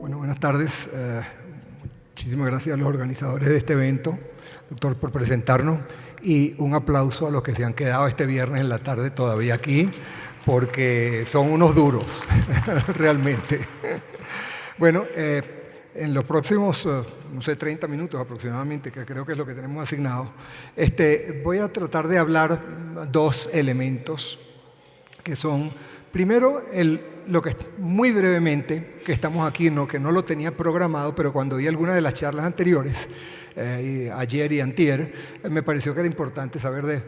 Bueno, buenas tardes. Muchísimas gracias a los organizadores de este evento, doctor, por presentarnos, y un aplauso a los que se han quedado este viernes en la tarde todavía aquí, porque son unos duros, realmente. Bueno, en los próximos, no sé, 30 minutos aproximadamente, que creo que es lo que tenemos asignado, voy a tratar de hablar dos elementos que son, primero, lo que muy brevemente, que estamos aquí, que no lo tenía programado, pero cuando vi algunas de las charlas anteriores, ayer y antier, me pareció que era importante saber de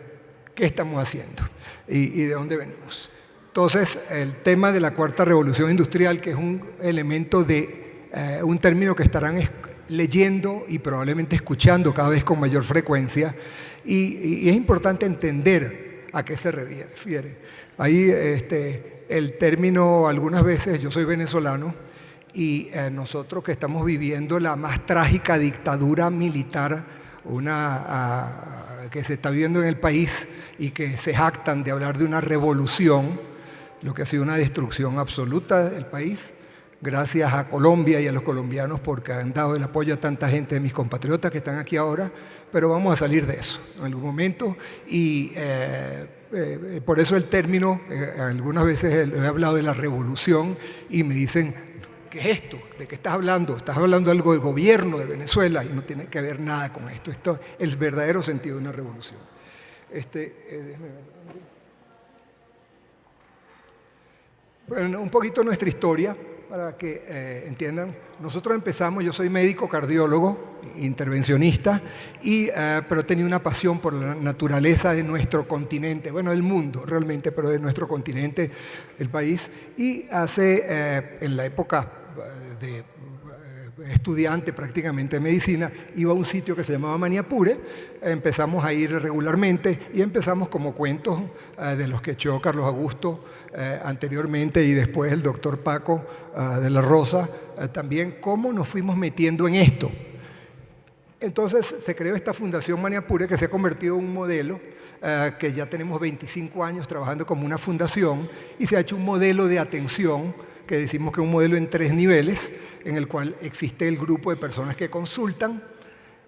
qué estamos haciendo y de dónde venimos. Entonces, el tema de la cuarta revolución industrial, que es un elemento de un término que estarán leyendo y probablemente escuchando cada vez con mayor frecuencia, y es importante entender a qué se refiere. Ahí el término, algunas veces, yo soy venezolano, y nosotros que estamos viviendo la más trágica dictadura militar que se está viviendo en el país y que se jactan de hablar de una revolución, lo que ha sido una destrucción absoluta del país. Gracias a Colombia y a los colombianos porque han dado el apoyo a tanta gente de mis compatriotas que están aquí ahora, pero vamos a salir de eso en algún momento y por eso el término, algunas veces he hablado de la revolución y me dicen, ¿qué es esto? ¿De qué estás hablando? Estás hablando algo del gobierno de Venezuela y no tiene que ver nada con esto. Esto es el verdadero sentido de una revolución. Bueno, un poquito nuestra historia para que entiendan. Nosotros empezamos, yo soy médico cardiólogo, intervencionista, pero tenía una pasión por la naturaleza de nuestro continente, bueno, del mundo realmente, pero de nuestro continente, el país. Y en la época de estudiante prácticamente de medicina, iba a un sitio que se llamaba Maniapure, empezamos a ir regularmente y empezamos como cuentos de los que echó Carlos Augusto anteriormente y después el doctor Paco de la Rosa, también cómo nos fuimos metiendo en esto. Entonces se creó esta Fundación Maniapure que se ha convertido en un modelo que ya tenemos 25 años trabajando como una fundación y se ha hecho un modelo de atención que decimos que es un modelo en 3 niveles, en el cual existe el grupo de personas que consultan,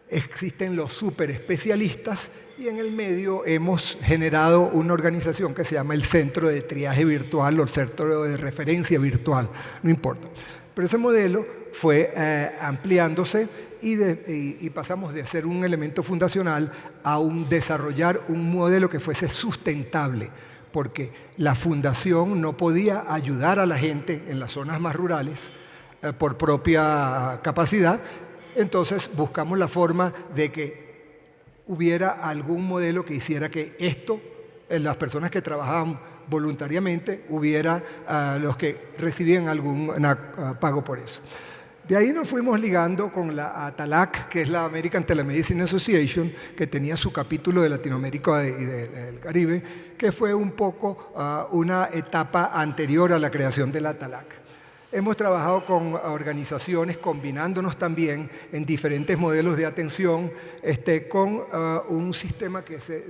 existen los super especialistas y en el medio hemos generado una organización que se llama el Centro de Triaje Virtual o el Centro de Referencia Virtual, no importa. Pero ese modelo fue ampliándose y pasamos de ser un elemento fundacional a desarrollar un modelo que fuese sustentable, porque la fundación no podía ayudar a la gente en las zonas más rurales por propia capacidad. Entonces buscamos la forma de que hubiera algún modelo que hiciera que las personas que trabajaban voluntariamente, hubiera los que recibían algún pago por eso. De ahí nos fuimos ligando con la ATALAC, que es la American Telemedicine Association, que tenía su capítulo de Latinoamérica y del Caribe, que fue un poco una etapa anterior a la creación de la ATALAC. Hemos trabajado con organizaciones, combinándonos también en diferentes modelos de atención, con un sistema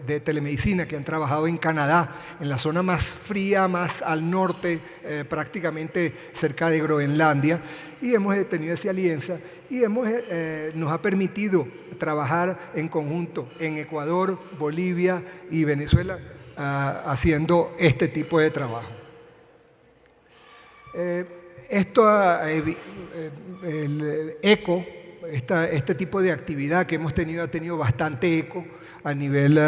de telemedicina que han trabajado en Canadá, en la zona más fría, más al norte, prácticamente cerca de Groenlandia, y hemos tenido esa alianza y nos ha permitido trabajar en conjunto en Ecuador, Bolivia y Venezuela, haciendo este tipo de trabajo. El eco, este tipo de actividad que hemos tenido ha tenido bastante eco a nivel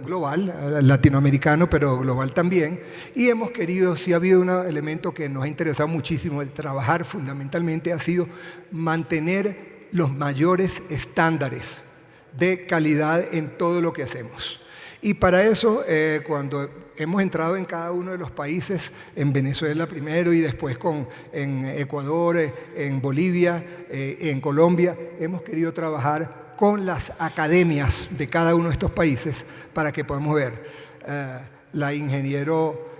global, latinoamericano, pero global también. Y hemos querido, sí ha habido un elemento que nos ha interesado muchísimo de trabajar fundamentalmente, ha sido mantener los mayores estándares de calidad en todo lo que hacemos. Y para eso, cuando hemos entrado en cada uno de los países, en Venezuela primero y después en Ecuador, en Bolivia, en Colombia, hemos querido trabajar con las academias de cada uno de estos países para que podamos ver. La ingeniero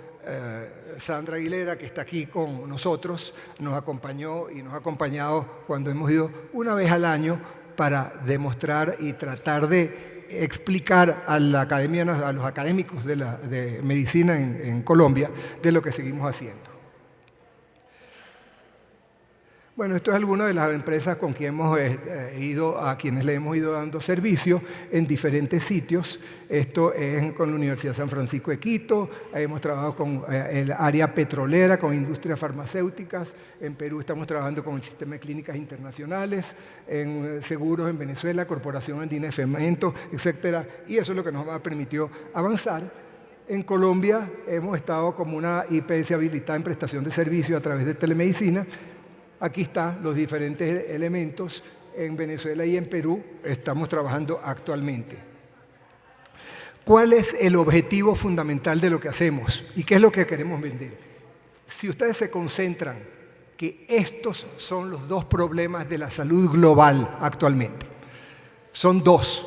Sandra Aguilera, que está aquí con nosotros, nos acompañó y nos ha acompañado cuando hemos ido una vez al año para demostrar y tratar de explicar a la academia, a los académicos de medicina en Colombia de lo que seguimos haciendo. Bueno, esto es alguna de las empresas con quien a quienes le hemos ido dando servicio en diferentes sitios. Esto es con la Universidad de San Francisco de Quito, hemos trabajado con el área petrolera, con industrias farmacéuticas. En Perú estamos trabajando con el sistema de clínicas internacionales, en seguros en Venezuela, Corporación Andina de Fomento, etc. Y eso es lo que nos ha permitido avanzar. En Colombia hemos estado como una IPS habilitada en prestación de servicios a través de telemedicina. Aquí están los diferentes elementos. En Venezuela y en Perú estamos trabajando actualmente. ¿Cuál es el objetivo fundamental de lo que hacemos? ¿Y qué es lo que queremos vender? Si ustedes se concentran que estos son los dos problemas de la salud global actualmente. Son dos.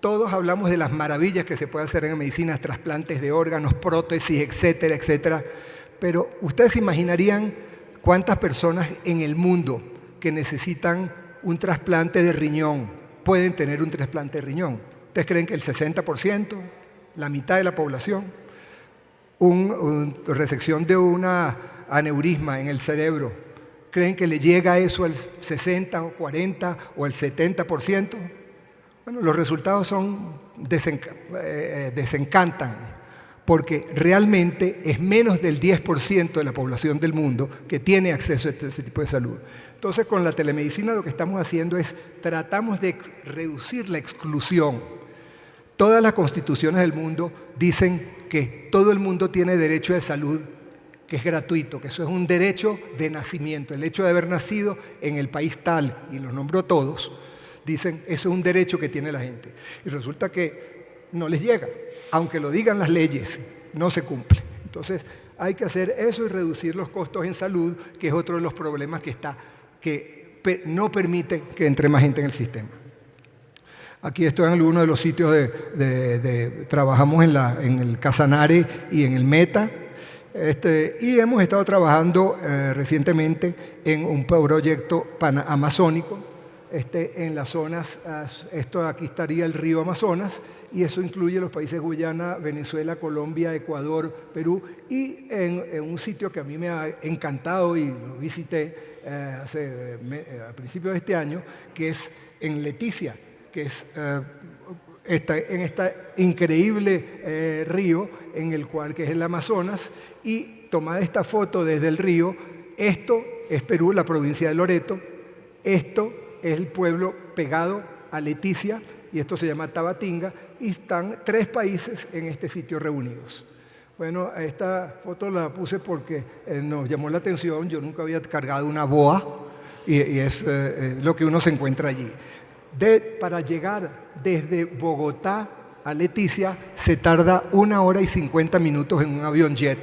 Todos hablamos de las maravillas que se puede hacer en medicina, trasplantes de órganos, prótesis, etcétera, etcétera. Pero ustedes imaginarían ¿cuántas personas en el mundo que necesitan un trasplante de riñón pueden tener un trasplante de riñón? ¿Ustedes creen que el 60%, la mitad de la población, resección de una aneurisma en el cerebro, creen que le llega eso al 60 o 40 o al 70%? Bueno, los resultados desencantan. Porque realmente es menos del 10% de la población del mundo que tiene acceso a ese tipo de salud. Entonces, con la telemedicina lo que estamos haciendo es tratamos de reducir la exclusión. Todas las constituciones del mundo dicen que todo el mundo tiene derecho de salud, que es gratuito, que eso es un derecho de nacimiento. El hecho de haber nacido en el país tal, y los nombro todos, dicen eso es un derecho que tiene la gente. Y resulta que no les llega. Aunque lo digan las leyes, no se cumple. Entonces, hay que hacer eso y reducir los costos en salud, que es otro de los problemas que no permiten que entre más gente en el sistema. Aquí estoy en algunos de los sitios trabajamos en el Casanare y en el Meta. Y hemos estado trabajando recientemente en un proyecto amazónico. En las zonas, aquí estaría el río Amazonas, y eso incluye los países Guyana, Venezuela, Colombia, Ecuador, Perú, y en un sitio que a mí me ha encantado y lo visité a principios de este año, que es en Leticia, que es en este increíble río que es el Amazonas, y tomada esta foto desde el río. Esto es Perú, la provincia de Loreto. Esto es el pueblo pegado a Leticia, y esto se llama Tabatinga, y están 3 países en este sitio reunidos. Bueno, esta foto la puse porque nos llamó la atención. Yo nunca había cargado una boa, y es lo que uno se encuentra allí. Para llegar desde Bogotá a Leticia se tarda 1 hora y 50 minutos en un avión jet.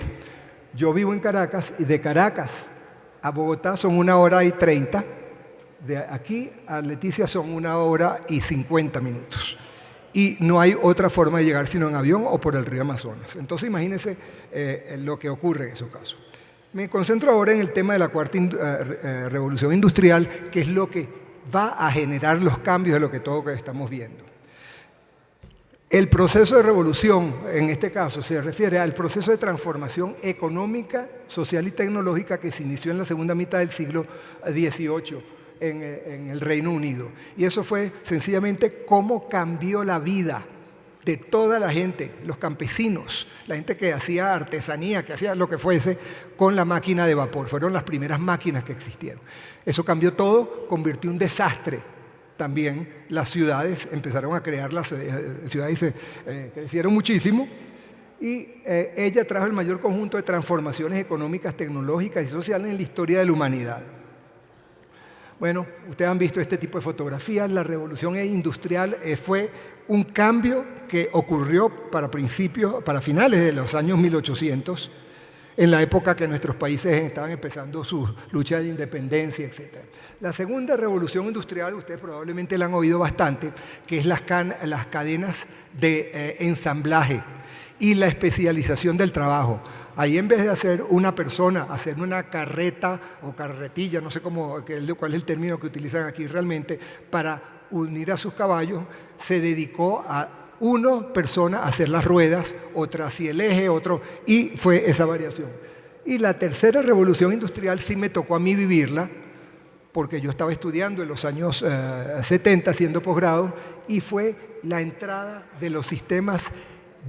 Yo vivo en Caracas, y de Caracas a Bogotá son 1 hora y 30. De aquí a Leticia son 1 hora y 50 minutos. Y no hay otra forma de llegar sino en avión o por el río Amazonas. Entonces imagínense lo que ocurre en esos casos. Me concentro ahora en el tema de la cuarta revolución industrial, que es lo que va a generar los cambios de lo que todos estamos viendo. El proceso de revolución, en este caso, se refiere al proceso de transformación económica, social y tecnológica que se inició en la segunda mitad del siglo XVIII. En el Reino Unido. Y eso fue sencillamente cómo cambió la vida de toda la gente, los campesinos, la gente que hacía artesanía, que hacía lo que fuese, con la máquina de vapor. Fueron las primeras máquinas que existieron. Eso cambió todo, convirtió en un desastre. También las ciudades empezaron a crear, las ciudades crecieron muchísimo, y ella trajo el mayor conjunto de transformaciones económicas, tecnológicas y sociales en la historia de la humanidad. Bueno, ustedes han visto este tipo de fotografías. La revolución industrial fue un cambio que ocurrió para finales de los años 1800, en la época que nuestros países estaban empezando su lucha de independencia, etc. La segunda revolución industrial, ustedes probablemente la han oído bastante, que es las cadenas de ensamblaje y la especialización del trabajo. Ahí, en vez de hacer una persona, hacer una carreta o carretilla, no sé cuál es el término que utilizan aquí realmente, para unir a sus caballos, se dedicó a una persona a hacer las ruedas, otra hacia el eje, otro, y fue esa variación. Y la tercera revolución industrial sí me tocó a mí vivirla, porque yo estaba estudiando en los años 70, haciendo posgrado, y fue la entrada de los sistemas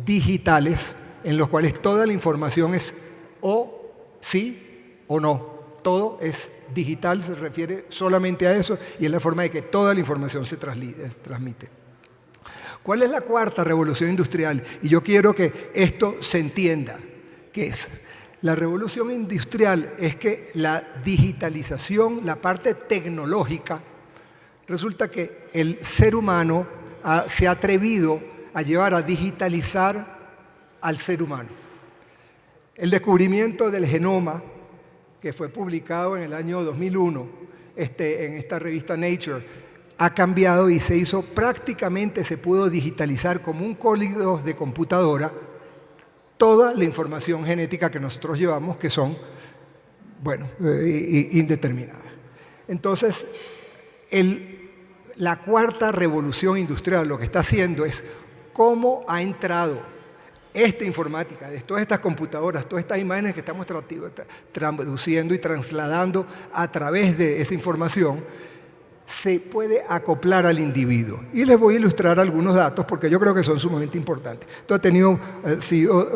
digitales, en los cuales toda la información es o sí o no. Todo es digital, se refiere solamente a eso, y es la forma de que toda la información se transmite. ¿Cuál es la cuarta revolución industrial? Y yo quiero que esto se entienda. ¿Qué es? La revolución industrial es que la digitalización, la parte tecnológica, resulta que el ser humano se ha atrevido a llevar a digitalizar al ser humano. El descubrimiento del genoma, que fue publicado en el año 2001 en esta revista Nature, ha cambiado y se hizo prácticamente, se pudo digitalizar como un código de computadora toda la información genética que nosotros llevamos, que son, bueno, indeterminadas. Entonces, la cuarta revolución industrial lo que está haciendo es cómo ha entrado esta informática, de todas estas computadoras, todas estas imágenes que estamos traduciendo y trasladando a través de esa información, se puede acoplar al individuo. Y les voy a ilustrar algunos datos porque yo creo que son sumamente importantes. Esto ha tenido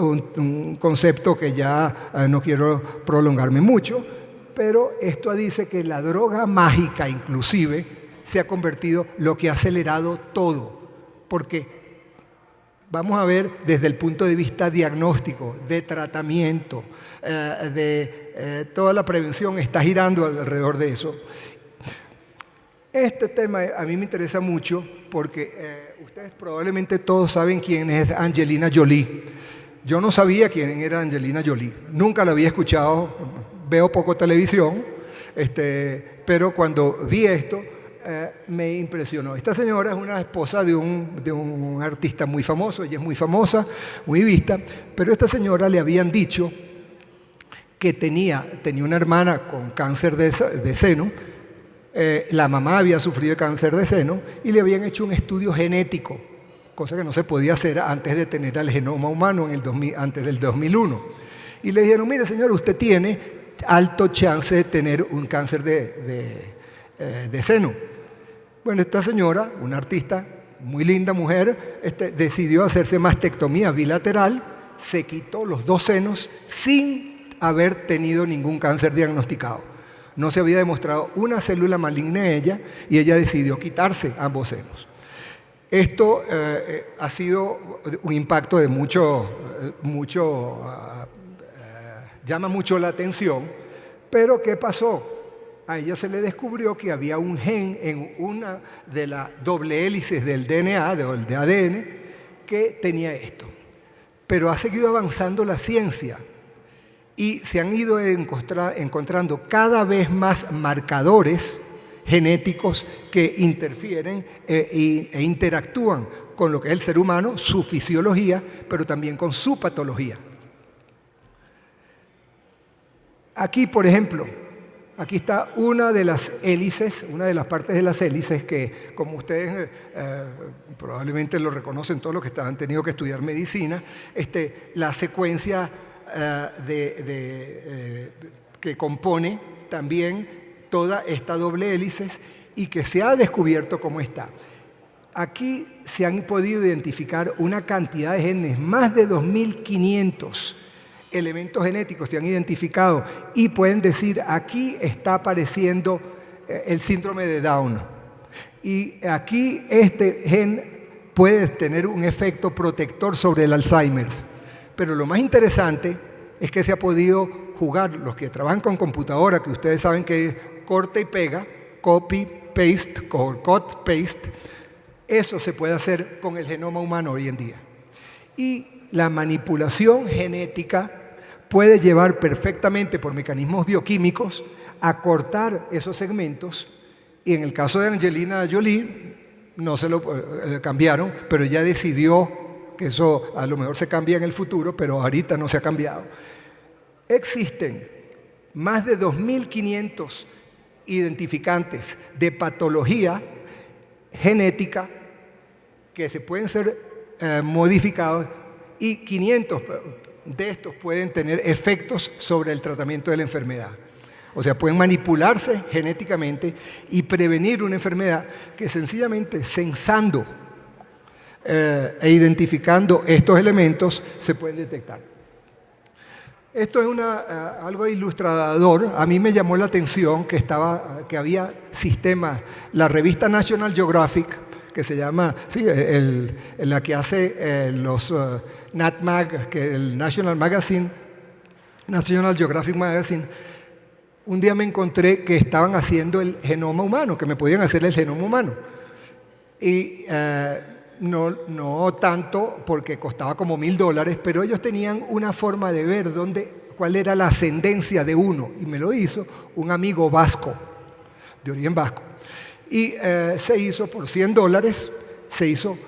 un concepto que ya no quiero prolongarme mucho, pero esto dice que la droga mágica inclusive se ha convertido lo que ha acelerado todo, porque vamos a ver desde el punto de vista diagnóstico, de tratamiento, toda la prevención está girando alrededor de eso. Este tema a mí me interesa mucho porque ustedes probablemente todos saben quién es Angelina Jolie. Yo no sabía quién era Angelina Jolie, nunca la había escuchado, veo poco televisión, pero cuando vi esto me impresionó. Esta señora es una esposa de un artista muy famoso, ella es muy famosa, muy vista, pero esta señora le habían dicho que tenía una hermana con cáncer de seno. La mamá había sufrido de cáncer de seno y le habían hecho un estudio genético, cosa que no se podía hacer antes de tener el genoma humano antes del 2001. Y le dijeron, mire señor, usted tiene alto chance de tener un cáncer de seno. Bueno, esta señora, una artista, muy linda mujer, decidió hacerse mastectomía bilateral, se quitó los 2 senos sin haber tenido ningún cáncer diagnosticado. No se había demostrado una célula maligna en ella y ella decidió quitarse ambos senos. Esto ha sido un impacto de llama mucho la atención, pero ¿qué pasó? A ella se le descubrió que había un gen en una de las doble hélices del DNA, del ADN, que tenía esto. Pero ha seguido avanzando la ciencia. Y se han ido encontrando cada vez más marcadores genéticos que interfieren e interactúan con lo que es el ser humano, su fisiología, pero también con su patología. Aquí, por ejemplo, aquí está una de las hélices, una de las partes de las hélices que, como ustedes probablemente lo reconocen todos los que han tenido que estudiar medicina, la secuencia que compone también toda esta doble hélices y que se ha descubierto cómo está. Aquí se han podido identificar una cantidad de genes, más de 2.500 elementos genéticos se han identificado y pueden decir, aquí está apareciendo el síndrome de Down. Y aquí este gen puede tener un efecto protector sobre el Alzheimer. Pero lo más interesante es que se ha podido jugar, los que trabajan con computadora, que ustedes saben que es corta y pega, copy, paste, cut, paste, eso se puede hacer con el genoma humano hoy en día. Y la manipulación genética puede llevar perfectamente por mecanismos bioquímicos a cortar esos segmentos y en el caso de Angelina Jolie no se lo cambiaron, pero ella decidió que eso a lo mejor se cambia en el futuro, pero ahorita no se ha cambiado. Existen más de 2.500 identificantes de patología genética que se pueden ser modificados y 500 de estos pueden tener efectos sobre el tratamiento de la enfermedad. O sea, pueden manipularse genéticamente y prevenir una enfermedad que sencillamente censando e identificando estos elementos se pueden detectar. Esto es algo ilustrador. A mí me llamó la atención que había sistemas, la revista National Geographic, que se llama, sí, la que hace los NatMag, que el National Geographic Magazine. Un día me encontré que estaban haciendo el genoma humano, que me podían hacer el genoma humano. Y no tanto porque costaba como $1000, pero ellos tenían una forma de ver cuál era la ascendencia de uno. Y me lo hizo un amigo vasco, de origen vasco. Y se hizo por $100, se hizo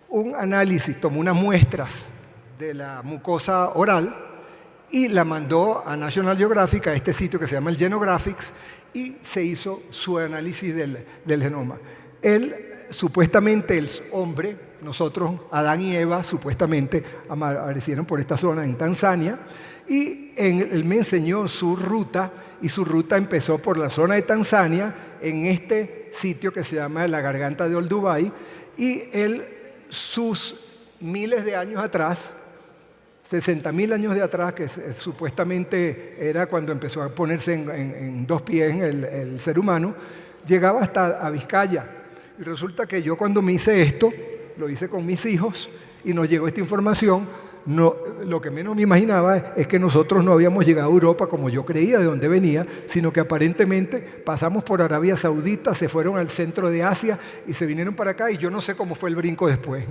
un análisis, tomó unas muestras de la mucosa oral y la mandó a National Geographic, a este sitio que se llama el Genographics, y se hizo su análisis del genoma. Supuestamente el hombre, nosotros, Adán y Eva, supuestamente aparecieron por esta zona en Tanzania, y él me enseñó su ruta, y su ruta empezó por la zona de Tanzania, en este sitio que se llama la Garganta de Olduvai, y sus miles de años atrás, 60.000 años de atrás, que supuestamente era cuando empezó a ponerse en dos pies el ser humano, llegaba hasta a Vizcaya. Y resulta que yo cuando me hice esto, lo hice con mis hijos y nos llegó esta información. Lo que menos me imaginaba es que nosotros no habíamos llegado a Europa como yo creía de dónde venía, sino que aparentemente pasamos por Arabia Saudita, se fueron al centro de Asia y se vinieron para acá, y yo no sé cómo fue el brinco después.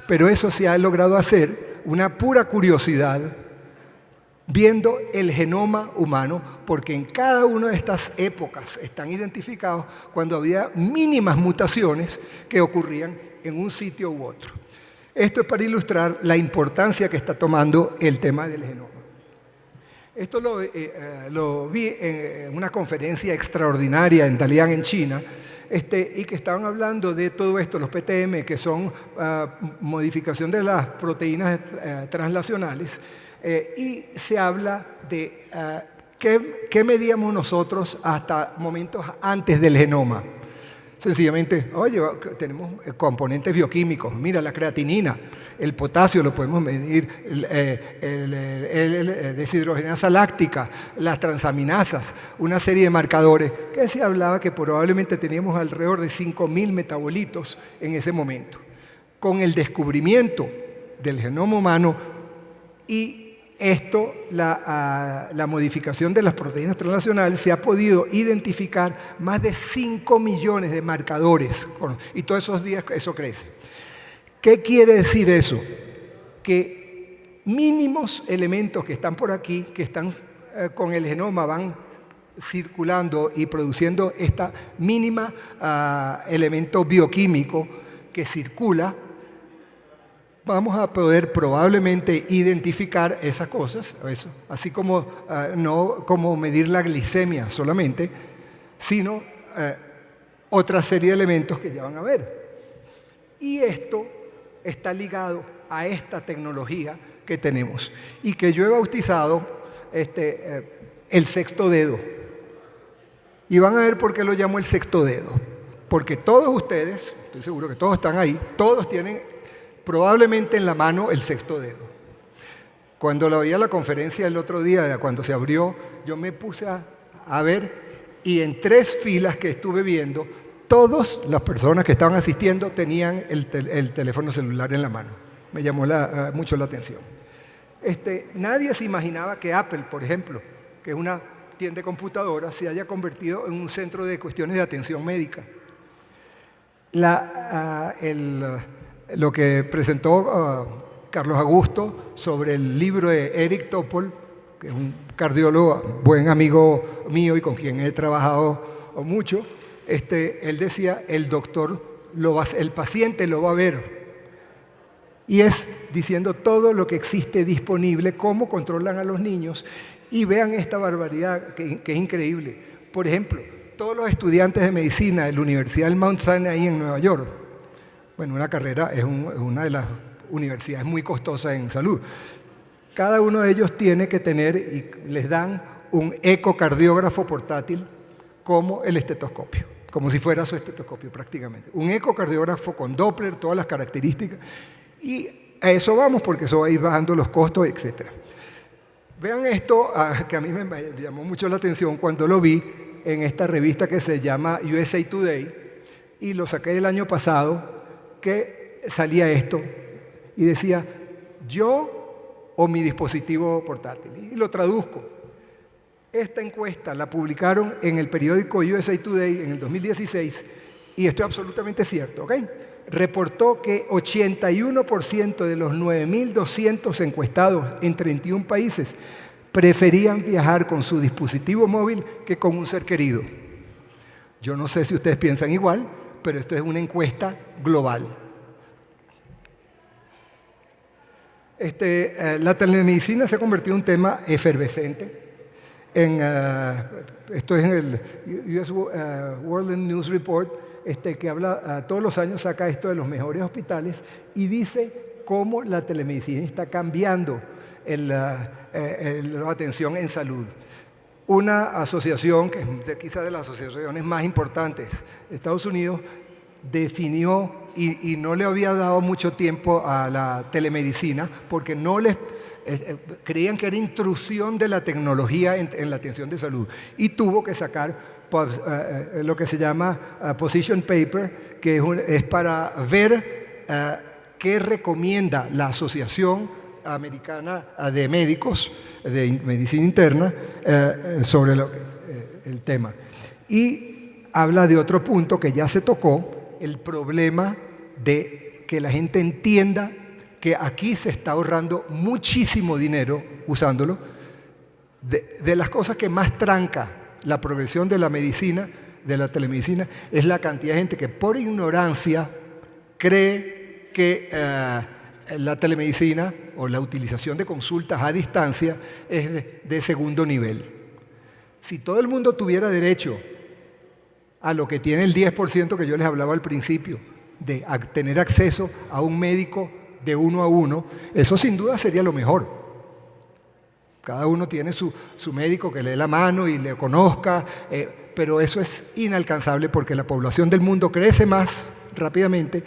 Pero eso se ha logrado hacer, una pura curiosidad, viendo el genoma humano, porque en cada una de estas épocas están identificados cuando había mínimas mutaciones que ocurrían en un sitio u otro. Esto es para ilustrar la importancia que está tomando el tema del genoma. Esto lo vi en una conferencia extraordinaria en Dalian, en China, y que estaban hablando de todo esto, los PTM, que son modificación de las proteínas translacionales, y se habla de qué medíamos nosotros hasta momentos antes del genoma. Sencillamente, oye, tenemos componentes bioquímicos, mira la creatinina, el potasio lo podemos medir, deshidrogenasa láctica, las transaminasas, una serie de marcadores que se hablaba que probablemente teníamos alrededor de 5.000 metabolitos en ese momento. Con el descubrimiento del genoma humano y la modificación de las proteínas translacionales, se ha podido identificar más de 5 millones de marcadores, y todos esos días eso crece. ¿Qué quiere decir eso? Que mínimos elementos que están por aquí, que están con el genoma, van circulando y produciendo esta mínima elemento bioquímico que circula. Vamos a poder probablemente identificar esas cosas, así como no como medir la glicemia solamente, sino otra serie de elementos que ya van a ver. Y esto está ligado a esta tecnología que tenemos y que yo he bautizado el sexto dedo. Y van a ver por qué lo llamo el sexto dedo. Porque todos ustedes, estoy seguro que todos están ahí, todos tienen probablemente en la mano el sexto dedo. Cuando lo veía la conferencia el otro día, cuando se abrió, yo me puse a ver, y en 3 filas que estuve viendo, todas las personas que estaban asistiendo tenían el teléfono celular en la mano. Me llamó mucho la atención. Nadie se imaginaba que Apple, por ejemplo, que es una tienda de computadoras, se haya convertido en un centro de cuestiones de atención médica. Lo que presentó Carlos Augusto sobre el libro de Eric Topol, que es un cardiólogo, buen amigo mío y con quien he trabajado mucho, él decía, el paciente lo va a ver. Y es diciendo todo lo que existe disponible, cómo controlan a los niños, y vean esta barbaridad que es increíble. Por ejemplo, todos los estudiantes de medicina de la Universidad del Mount Sinai en Nueva York. Bueno, una carrera es una de las universidades muy costosas en salud. Cada uno de ellos tiene que tener, y les dan un ecocardiógrafo portátil como el estetoscopio, como si fuera su estetoscopio prácticamente. Un ecocardiógrafo con Doppler, todas las características, y a eso vamos porque eso va a ir bajando los costos, etc. Vean esto, que a mí me llamó mucho la atención cuando lo vi en esta revista que se llama USA Today, y lo saqué el año pasado, que salía esto, y decía, yo o mi dispositivo portátil. Y lo traduzco. Esta encuesta la publicaron en el periódico USA Today en el 2016 y esto es absolutamente cierto, ¿ok? Reportó que 81% de los 9.200 encuestados en 31 países preferían viajar con su dispositivo móvil que con un ser querido. Yo no sé si ustedes piensan igual, pero esto es una encuesta global. La telemedicina se ha convertido en un tema efervescente. Esto es en el US World News Report, que habla, todos los años saca esto de los mejores hospitales y dice cómo la telemedicina está cambiando la atención en salud. Una asociación, que es quizás de las asociaciones más importantes de Estados Unidos, definió y no le había dado mucho tiempo a la telemedicina porque no les creían que era intrusión de la tecnología en la atención de salud y tuvo que sacar lo que se llama position paper, que es para ver qué recomienda la Asociación Americana de Médicos de Medicina Interna sobre el tema. Y habla de otro punto que ya se tocó, el problema de que la gente entienda que aquí se está ahorrando muchísimo dinero usándolo. De las cosas que más tranca la progresión de la medicina, de la telemedicina, es la cantidad de gente que por ignorancia cree que la telemedicina o la utilización de consultas a distancia es de segundo nivel. Si todo el mundo tuviera derecho a lo que tiene el 10% que yo les hablaba al principio, de tener acceso a un médico de uno a uno, eso sin duda sería lo mejor. Cada uno tiene su médico que le dé la mano y le conozca, pero eso es inalcanzable porque la población del mundo crece más rápidamente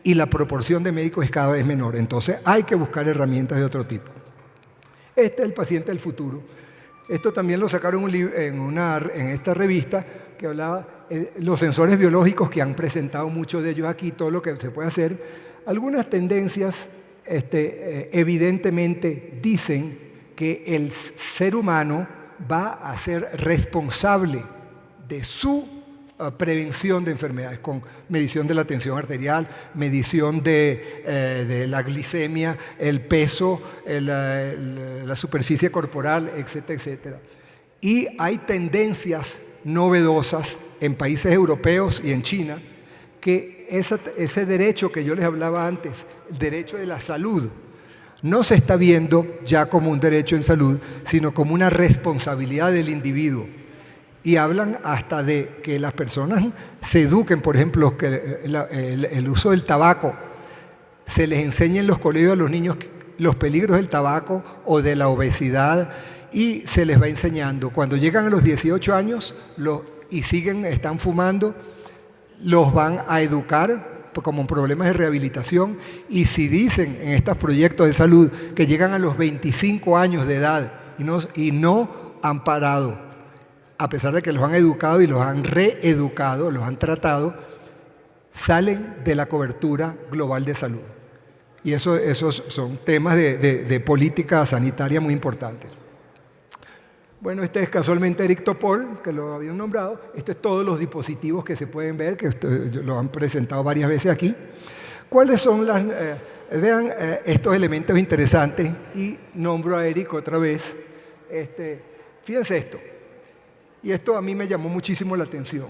y la proporción de médicos es cada vez menor. Entonces hay que buscar herramientas de otro tipo. Este es el paciente del futuro. Esto también lo sacaron en esta revista que hablaba de los sensores biológicos, que han presentado muchos de ellos aquí, todo lo que se puede hacer. Algunas tendencias evidentemente dicen que el ser humano va a ser responsable de su prevención de enfermedades con medición de la tensión arterial, medición de la glicemia, el peso, la superficie corporal, etcétera, etcétera. Y hay tendencias novedosas en países europeos y en China que ese derecho que yo les hablaba antes, el derecho de la salud, no se está viendo ya como un derecho en salud, sino como una responsabilidad del individuo. Y hablan hasta de que las personas se eduquen, por ejemplo, que el uso del tabaco, se les enseña en los colegios a los niños los peligros del tabaco o de la obesidad y se les va enseñando. Cuando llegan a los 18 años y están fumando, los van a educar como problemas de rehabilitación y si dicen en estos proyectos de salud que llegan a los 25 años de edad y no han parado, a pesar de que los han educado y los han reeducado, los han tratado, salen de la cobertura global de salud. Y esos son temas de política sanitaria muy importantes. Bueno, este es casualmente Eric Topol, que lo habían nombrado. Esto es todos los dispositivos que se pueden ver, que lo han presentado varias veces aquí. ¿Cuáles son vean estos elementos interesantes y nombro a Eric otra vez. Fíjense esto. Y esto a mí me llamó muchísimo la atención.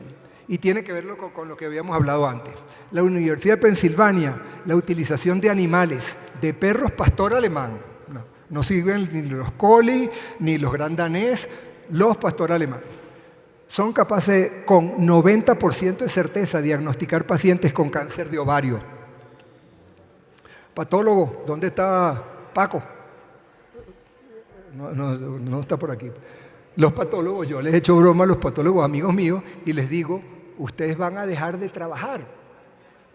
Y tiene que ver con lo que habíamos hablado antes. La Universidad de Pensilvania, la utilización de animales, de perros pastor alemán. No siguen ni los collie, ni los gran danés, los pastor alemán. son capaces de, con 90% de certeza, diagnosticar pacientes con cáncer de ovario. Patólogo, ¿dónde está Paco? No está por aquí. Los patólogos, yo les he hecho broma a los patólogos amigos míos y les digo, ustedes van a dejar de trabajar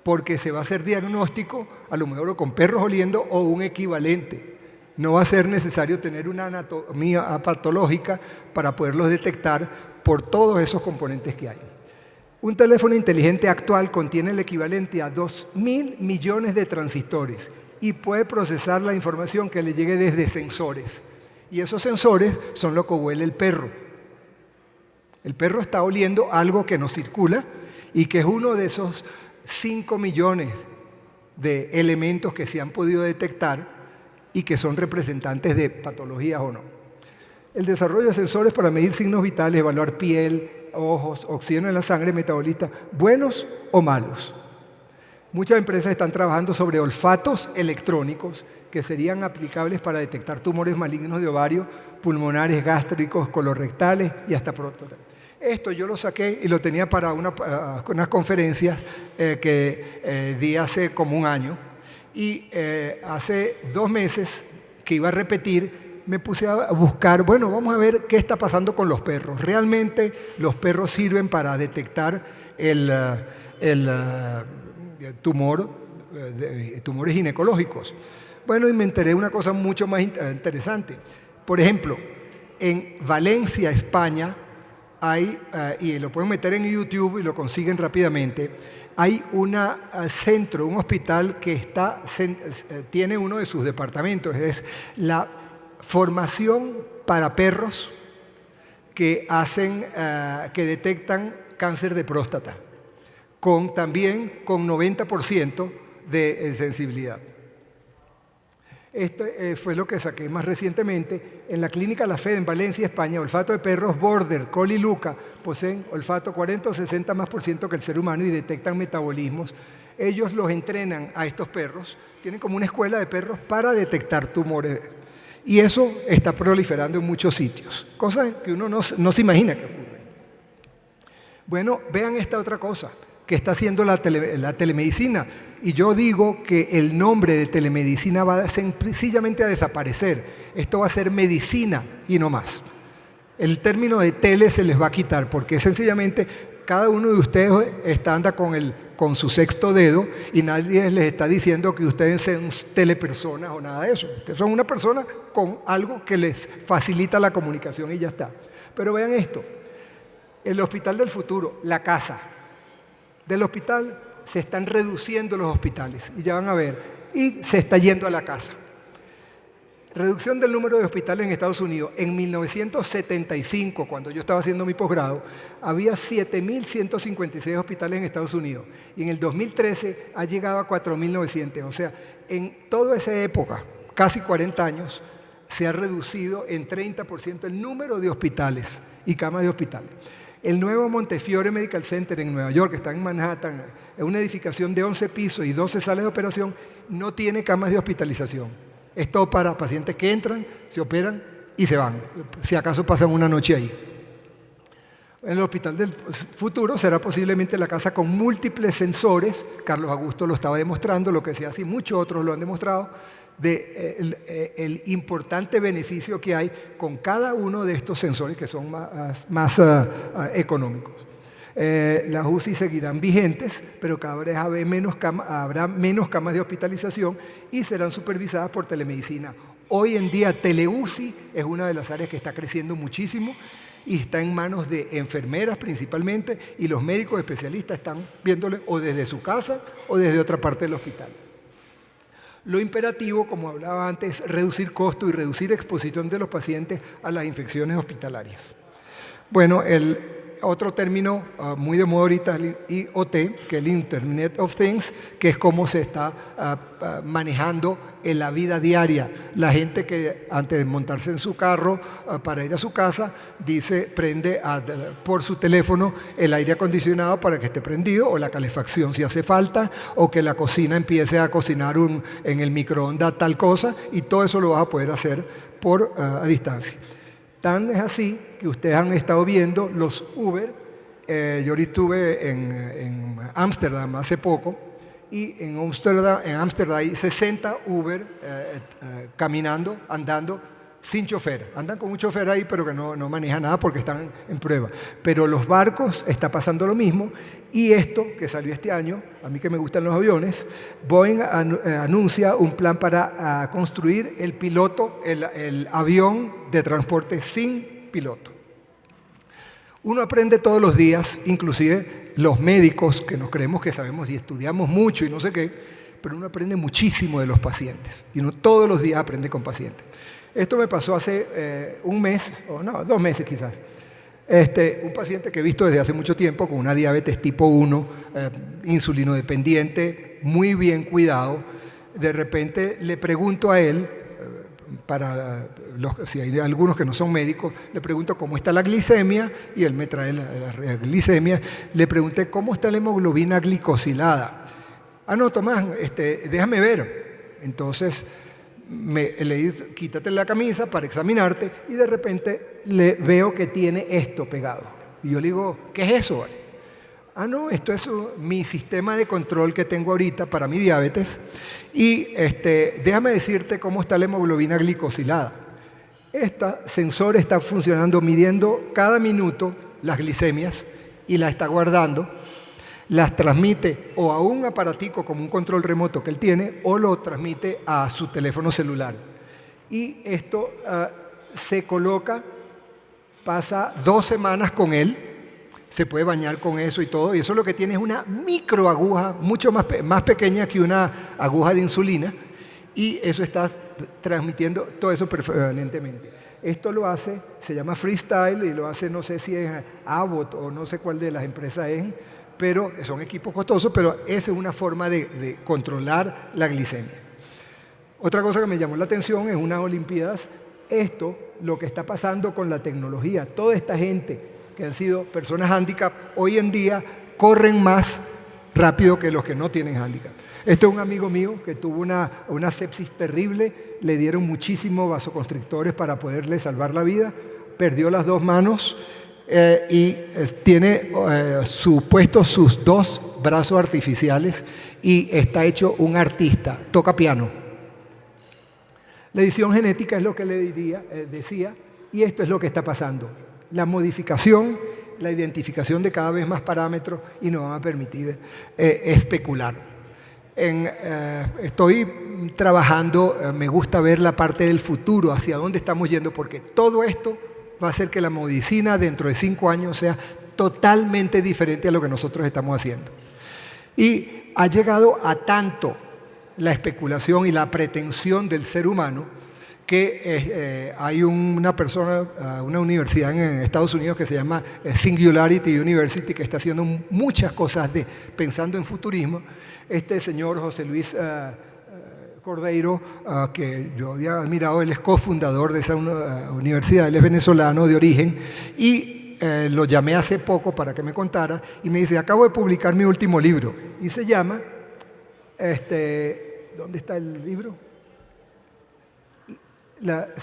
porque se va a hacer diagnóstico, a lo mejor con perros oliendo o un equivalente. No va a ser necesario tener una anatomía patológica para poderlos detectar por todos esos componentes que hay. Un teléfono inteligente actual contiene el equivalente a 2.000 millones de transistores y puede procesar la información que le llegue desde sensores. Y esos sensores son lo que huele el perro. El perro está oliendo algo que nos circula y que es uno de esos 5 millones de elementos que se han podido detectar y que son representantes de patologías o no. El desarrollo de sensores para medir signos vitales, evaluar piel, ojos, oxígeno en la sangre, metabolistas, buenos o malos. Muchas empresas están trabajando sobre olfatos electrónicos que serían aplicables para detectar tumores malignos de ovario, pulmonares, gástricos, colorectales y hasta próstata. Esto yo lo saqué y lo tenía para unas conferencias que di hace como un año. Y hace 2 meses que iba a repetir, me puse a buscar, bueno, vamos a ver qué está pasando con los perros. ¿Realmente los perros sirven para detectar tumores ginecológicos? Bueno, y me enteré de una cosa mucho más interesante. Por ejemplo, en Valencia, España, hay, y lo pueden meter en YouTube y lo consiguen rápidamente, hay un centro, un hospital que tiene uno de sus departamentos, es la formación para perros que detectan cáncer de próstata, también con 90% de sensibilidad. Esto fue lo que saqué más recientemente. En la clínica La Fe en Valencia, España, olfato de perros Border, Collie y Luca poseen olfato 40 o 60 más por ciento que el ser humano y detectan metabolismos. Ellos los entrenan a estos perros, tienen como una escuela de perros para detectar tumores. Y eso está proliferando en muchos sitios, cosas que uno no se imagina que ocurren. Bueno, vean esta otra cosa que está haciendo la telemedicina. Y yo digo que el nombre de telemedicina va sencillamente a desaparecer. Esto va a ser medicina y no más. El término de tele se les va a quitar porque sencillamente cada uno de ustedes anda con su sexto dedo y nadie les está diciendo que ustedes sean telepersonas o nada de eso. Ustedes son una persona con algo que les facilita la comunicación y ya está. Pero vean esto, el hospital del futuro, la casa del hospital, se están reduciendo los hospitales, y ya van a ver, y se está yendo a la casa. Reducción del número de hospitales en Estados Unidos. En 1975, cuando yo estaba haciendo mi posgrado, había 7.156 hospitales en Estados Unidos, y en el 2013 ha llegado a 4.900. O sea, en toda esa época, casi 40 años, se ha reducido en 30% el número de hospitales y camas de hospitales. El nuevo Montefiore Medical Center en Nueva York, que está en Manhattan, es una edificación de 11 pisos y 12 salas de operación, no tiene camas de hospitalización. Es todo para pacientes que entran, se operan y se van, si acaso pasan una noche ahí. En el hospital del futuro será posiblemente la casa con múltiples sensores. Carlos Augusto lo estaba demostrando, lo que se hace y muchos otros lo han demostrado, el importante beneficio que hay con cada uno de estos sensores que son más económicos. Las UCI seguirán vigentes, pero cada vez habrá menos camas de hospitalización y serán supervisadas por telemedicina. Hoy en día TeleUCI es una de las áreas que está creciendo muchísimo y está en manos de enfermeras principalmente, y los médicos especialistas están viéndole o desde su casa o desde otra parte del hospital. Lo imperativo, como hablaba antes, es reducir costo y reducir exposición de los pacientes a las infecciones hospitalarias. Bueno, el otro término muy de moda ahorita es el IoT, que es el Internet of Things, que es cómo se está manejando en la vida diaria. La gente que antes de montarse en su carro para ir a su casa, prende por su teléfono el aire acondicionado para que esté prendido, o la calefacción si hace falta, o que la cocina empiece a cocinar en el microondas tal cosa, y todo eso lo vas a poder hacer a distancia. Tan es así que ustedes han estado viendo los Uber. Yo ahorita estuve en Ámsterdam hace poco, y en Ámsterdam hay 60 Uber caminando, andando, sin chofer. Andan con un chofer ahí, pero que no maneja nada porque están en prueba. Pero los barcos está pasando lo mismo, y esto que salió este año, a mí que me gustan los aviones, Boeing anuncia un plan para construir el avión de transporte sin piloto. Uno aprende todos los días, inclusive los médicos, que nos creemos que sabemos y estudiamos mucho y no sé qué, pero uno aprende muchísimo de los pacientes. Y uno todos los días aprende con pacientes. Esto me pasó hace un mes, o no, 2 meses quizás. Un paciente que he visto desde hace mucho tiempo con una diabetes tipo 1, insulino dependiente, muy bien cuidado. De repente le pregunto a él, si hay algunos que no son médicos, le pregunto cómo está la glicemia, y él me trae la glicemia. Le pregunté cómo está la hemoglobina glicosilada. No, Tomás, déjame ver. Entonces le dije, quítate la camisa para examinarte, y de repente le veo que tiene esto pegado. Y yo le digo, ¿qué es eso? No, esto es mi sistema de control que tengo ahorita para mi diabetes, y déjame decirte cómo está la hemoglobina glicosilada. Este sensor está funcionando midiendo cada minuto las glicemias y las está guardando, las transmite o a un aparatico como un control remoto que él tiene, o lo transmite a su teléfono celular. Y esto se coloca, pasa 2 semanas con él, se puede bañar con eso y todo, y eso lo que tiene es una microaguja, mucho más pequeña que una aguja de insulina, y eso está transmitiendo todo eso permanentemente. Esto lo hace, se llama Freestyle, y lo hace, no sé si es Abbott o no sé cuál de las empresas es, pero son equipos costosos, pero esa es una forma de controlar la glicemia. Otra cosa que me llamó la atención es unas Olimpiadas. Lo que está pasando con la tecnología, toda esta gente que han sido personas handicap, hoy en día corren más rápido que los que no tienen handicap. Es un amigo mío que tuvo una sepsis terrible, le dieron muchísimos vasoconstrictores para poderle salvar la vida, perdió las 2 manos, y tiene puestos sus 2 brazos artificiales, y está hecho un artista, toca piano. La edición genética es lo que le decía, y esto es lo que está pasando. La modificación, la identificación de cada vez más parámetros, y nos van a permitir especular. Estoy trabajando, me gusta ver la parte del futuro, hacia dónde estamos yendo, porque todo esto va a hacer que la medicina dentro de 5 años sea totalmente diferente a lo que nosotros estamos haciendo. Y ha llegado a tanto la especulación y la pretensión del ser humano que hay una universidad en Estados Unidos que se llama Singularity University, que está haciendo muchas cosas pensando en futurismo. Este señor José Luis Cordeiro, que yo había admirado, él es cofundador de esa universidad, él es venezolano de origen, y lo llamé hace poco para que me contara, y me dice, acabo de publicar mi último libro, y se llama, ¿dónde está el libro?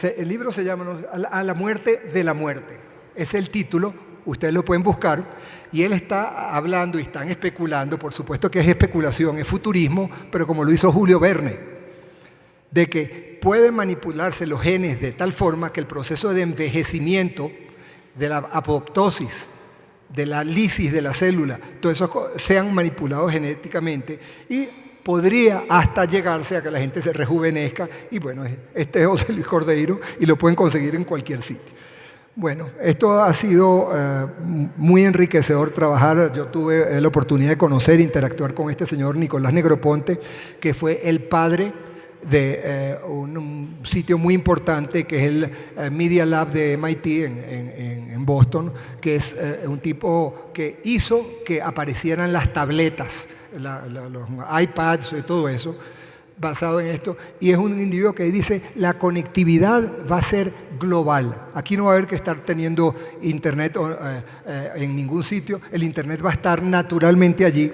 El libro se llama A la muerte de la muerte, es el título, ustedes lo pueden buscar, y él está hablando y están especulando, por supuesto que es especulación, es futurismo, pero como lo hizo Julio Verne, de que pueden manipularse los genes de tal forma que el proceso de envejecimiento, de la apoptosis, de la lisis de la célula, todo eso sean manipulados genéticamente, y podría hasta llegarse a que la gente se rejuvenezca. Y bueno, este es José Luis Cordeiro, y lo pueden conseguir en cualquier sitio. Bueno, esto ha sido muy enriquecedor trabajar. Yo tuve la oportunidad de conocer e interactuar con este señor Nicolás Negroponte, que fue el padre de un sitio muy importante que es el Media Lab de MIT en Boston, que es un tipo que hizo que aparecieran las tabletas, los iPads y todo eso, basado en esto, y es un individuo que dice la conectividad va a ser global. Aquí no va a haber que estar teniendo internet en ningún sitio, el internet va a estar naturalmente allí.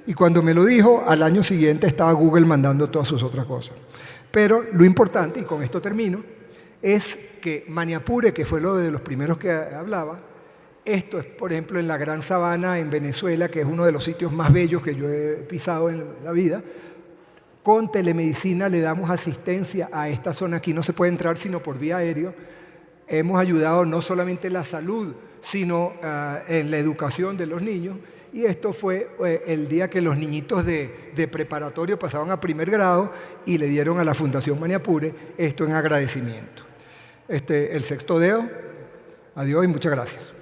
Y cuando me lo dijo, al año siguiente estaba Google mandando todas sus otras cosas. Pero lo importante, y con esto termino, es que Maniapure, que fue lo de los primeros que hablaba, esto es, por ejemplo, en la Gran Sabana en Venezuela, que es uno de los sitios más bellos que yo he pisado en la vida. Con telemedicina le damos asistencia a esta zona. Aquí no se puede entrar sino por vía aérea. Hemos ayudado no solamente en la salud, sino en la educación de los niños. Y esto fue el día que los niñitos de preparatorio pasaban a primer grado y le dieron a la Fundación Maniapure esto en agradecimiento. El sexto dedo. Adiós y muchas gracias.